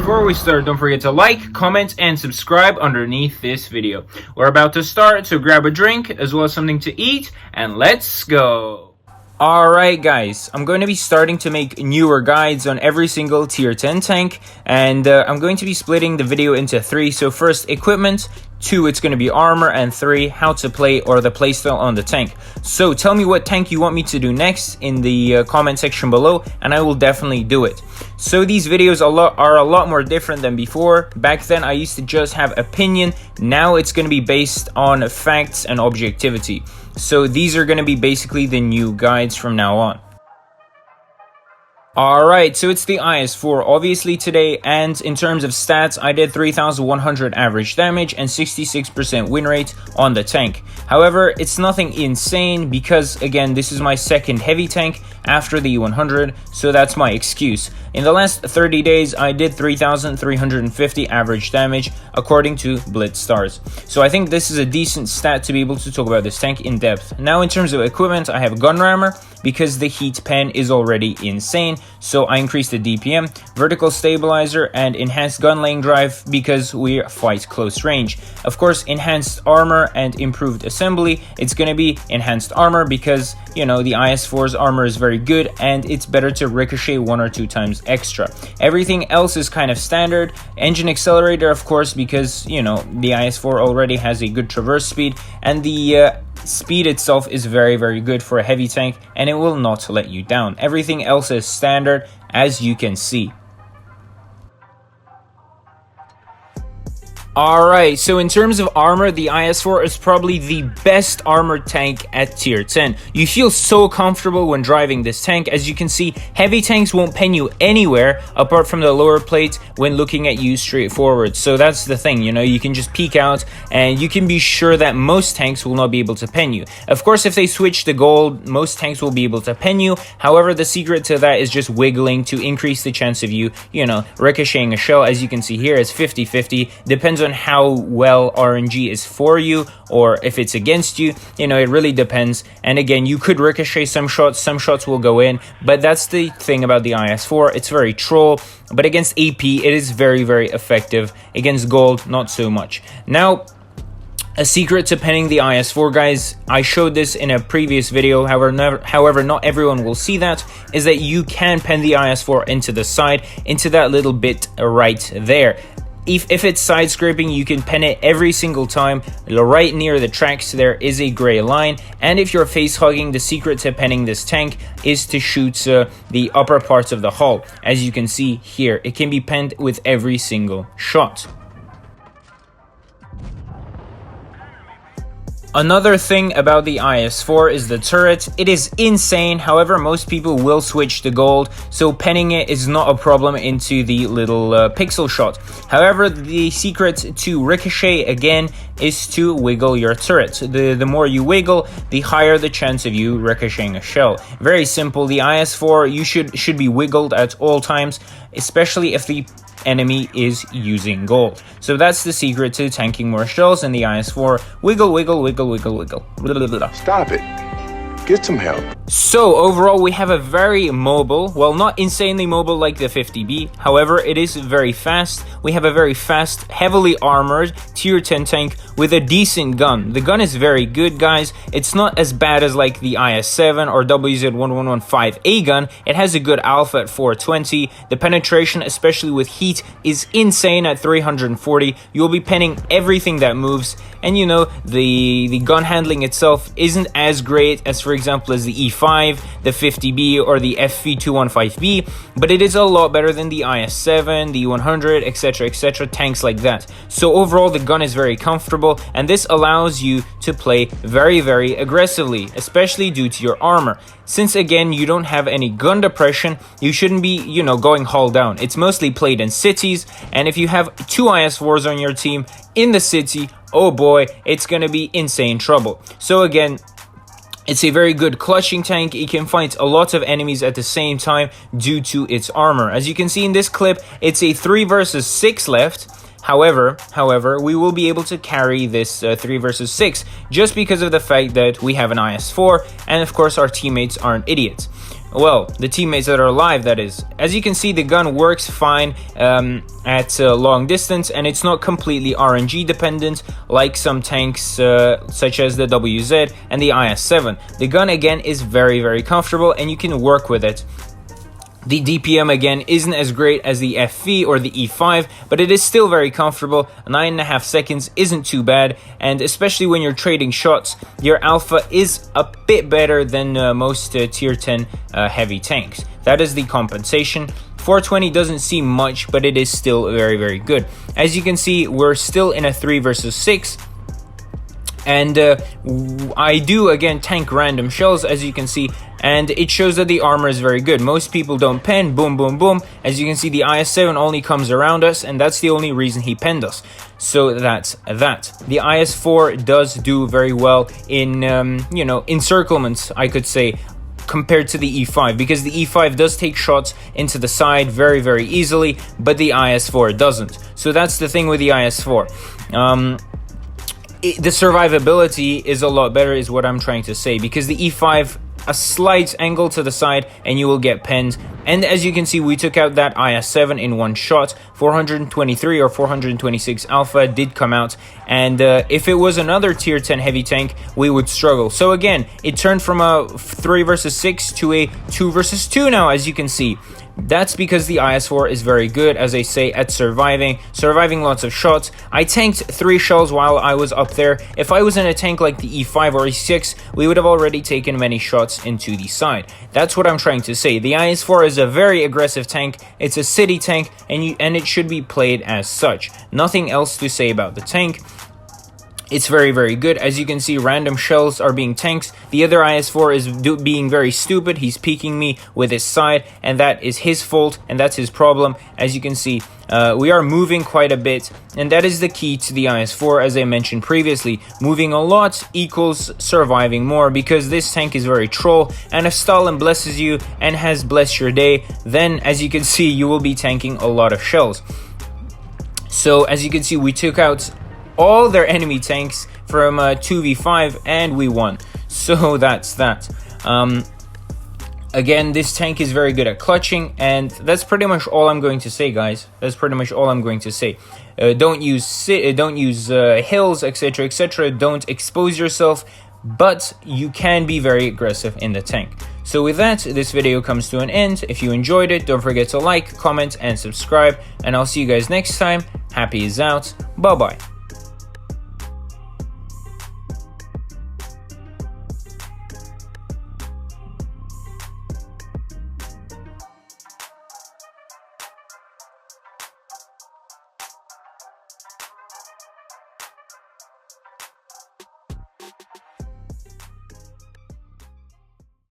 before we start, don't forget to like, comment, and subscribe underneath this video. We're about to start, so grab a drink as well as something to eat, and let's go! Alright guys, I'm going to be starting to make newer guides on every single tier 10 tank, and I'm going to be splitting the video into 3. So first, equipment, 2, it's going to be armor, and 3, how to play or the playstyle on the tank. So tell me what tank you want me to do next in the comment section below, and I will definitely do it. So these videos are a lot more different than before. Back then I used to just have opinion, now it's going to be based on facts and objectivity. So these are going to be basically the new guides from now on. Alright, so it's the IS-4 obviously today, and in terms of stats, I did 3100 average damage and 66% win rate on the tank. However, it's nothing insane because, again, this is my second heavy tank after the E100, so that's my excuse. In the last 30 days, I did 3350 average damage according to Blitz stars. So I think this is a decent stat to be able to talk about this tank in depth. Now in terms of equipment, I have gun rammer because the heat pen is already insane. So I increased the DPM, vertical stabilizer, and enhanced gun laying drive because we fight close range. Of course, enhanced armor and improved assembly. It's going to be enhanced armor because, you know, the IS-4's armor is very good and it's better to ricochet 1 or 2 times extra. Everything else is kind of standard. Engine accelerator, of course, because, you know, the IS-4 already has a good traverse speed, and the speed itself is very good for a heavy tank, and it will not let you down. Everything else is standard, as you can see. Alright, so in terms of armor, the IS-4 is probably the best armored tank at tier 10. You feel so comfortable when driving this tank. As you can see, heavy tanks won't pen you anywhere apart from the lower plate when looking at you straight forward. So that's the thing, you know, you can just peek out and you can be sure that most tanks will not be able to pen you. Of course, if they switch to gold, most tanks will be able to pen you. However, the secret to that is just wiggling to increase the chance of you know, ricocheting a shell. As you can see here, it's 50-50. Depends on how well RNG is for you or if it's against you, you know, it really depends. And again, you could ricochet some shots will go in, but that's the thing about the IS-4, it's very troll, but against AP it is very effective. Against gold, not so much. Now, a secret to penning the IS-4, guys, I showed this in a previous video, however not everyone will see that, is that you can pen the IS-4 into the side, into that little bit right there. If it's side scraping, you can pen it every single time. Right near the tracks there is a gray line, and if you're face hugging, the secret to penning this tank is to shoot the upper parts of the hull. As you can see here, it can be penned with every single shot. Another thing about the IS-4 is the turret. It is insane, however most people will switch to gold, so penning it is not a problem into the little pixel shot. However, the secret to ricochet again is to wiggle your turret. The more you wiggle, the higher the chance of you ricocheting a shell. Very simple, the IS-4 you should be wiggled at all times, especially if the enemy is using gold. So that's the secret to tanking more shells in the IS-4. Wiggle, wiggle, wiggle, wiggle, wiggle. Blah, blah, blah. Stop it. Get some help. So overall, we have a very mobile, well, not insanely mobile like the 50B, however it is very fast. We have a very fast, heavily armored tier 10 tank with a decent gun. The gun is very good, guys. It's not as bad as like the IS-7 or WZ-1115A gun. It has a good alpha at 420. The penetration, especially with heat, is insane at 340. You'll be penning everything that moves, and you know, the gun handling itself isn't as great as, for example, as the E5, the 50B, or the FV215B, but it is a lot better than the IS-7, the E100, etc, tanks like that. So overall, the gun is very comfortable, and this allows you to play very aggressively, especially due to your armor. Since again, you don't have any gun depression, you shouldn't be, you know, going hull down. It's mostly played in cities, and if you have 2 IS-4s on your team in the city, oh boy, it's gonna be insane trouble. So again, it's a very good clutching tank. It can fight a lot of enemies at the same time due to its armor. As you can see in this clip, it's a 3 versus 6 left. However, we will be able to carry this 3 versus 6 just because of the fact that we have an IS-4, and of course our teammates aren't idiots. Well, the teammates that are alive, that is. As you can see, the gun works fine at long distance, and it's not completely RNG dependent like some tanks such as the WZ and the IS-7. The gun again is very, very comfortable, and you can work with it. The DPM again isn't as great as the FV or the E5, but it is still very comfortable. 9.5 seconds isn't too bad, and especially when you're trading shots, your alpha is a bit better than most tier 10 heavy tanks. That is the compensation. 420 doesn't seem much, but it is still very, very good. As you can see, we're still in a 3 versus 6. And I do again tank random shells, as you can see, and it shows that the armor is very good. Most people don't pen, boom, boom, boom. As you can see, the IS-7 only comes around us, and that's the only reason he penned us. So that's that. The IS-4 does do very well in, you know, encirclements, I could say, compared to the E5, because the E5 does take shots into the side very, very easily, but the IS-4 doesn't. So that's the thing with the IS-4. The survivability is a lot better, is what I'm trying to say, because the E5, a slight angle to the side and you will get penned. And as you can see, we took out that IS-7 in one shot. 423 or 426 alpha did come out, and if it was another tier 10 heavy tank, we would struggle. So again, it turned from a 3 versus 6 to a 2 versus 2 now, as you can see. That's because the IS-4 is very good, as I say, at surviving lots of shots. I tanked 3 shells while I was up there. If I was in a tank like the E5 or E6, we would have already taken many shots into the side. That's what I'm trying to say. The IS-4 is a very aggressive tank. It's a city tank, and it should be played as such. Nothing else to say about the tank. It's very, very good. As you can see, random shells are being tanks. The other IS-4 is being very stupid. He's peeking me with his side, and that is his fault, and that's his problem. As you can see, we are moving quite a bit, and that is the key to the IS-4, as I mentioned previously. Moving a lot equals surviving more, because this tank is very troll, and if Stalin blesses you and has blessed your day, then, as you can see, you will be tanking a lot of shells. So, as you can see, we took out all their enemy tanks from 2v5 and we won. So that's that. Again, this tank is very good at clutching, and that's pretty much all I'm going to say, guys. That's pretty much all I'm going to say. Don't use hills, etc, etc. Don't expose yourself, but you can be very aggressive in the tank. So with that, this video comes to an end. If you enjoyed it, don't forget to like, comment, and subscribe, and I'll see you guys next time. Happy is out. Bye bye.